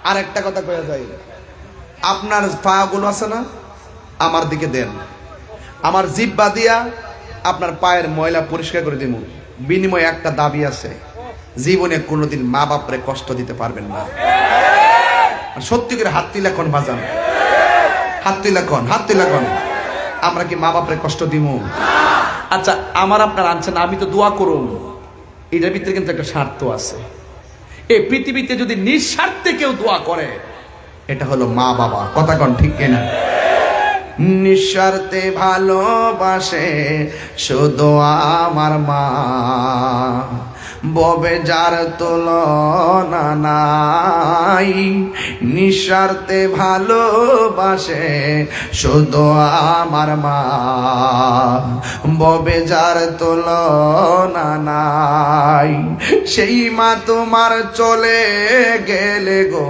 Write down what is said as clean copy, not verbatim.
আর একটা কথা কয়া যায়, আপনার পা গুলো আছে না, আমার দিকে দেন, আমার জিহ্বা দিয়া আপনার পায়ের ময়লা পরিষ্কার করে দিব। বিনিময়ে একটা দাবি আছে, জীবনে কোনোদিন মা বাপরে কষ্ট দিতে পারবেন না। সত্যি করে হাত তুলে এখন বাজান, হাত তুলে কোন, হাত তুলে কোন, আমরা কি মা বাপরে কষ্ট দিব? আচ্ছা, আমার আপনার আনছেন, আমি তো দোয়া করুন, এটার ভিতরে কিন্তু একটা স্বার্থ আছে। এই পৃথিবীতে যদি নিঃস্বার্থে কেউ দোয়া করে, এটা হলো মা বাবা। কথা কন ঠিক কিনা? নিঃস্বার্থে ভালোবাসে শুধু আমার মা, ববে যার তুলনা নাই। নিঃস্বার্থে ভালোবাসে শুধু আমার মা, ববে যার তুলনা নাই। সেই মা তোমার চলে গেলে গো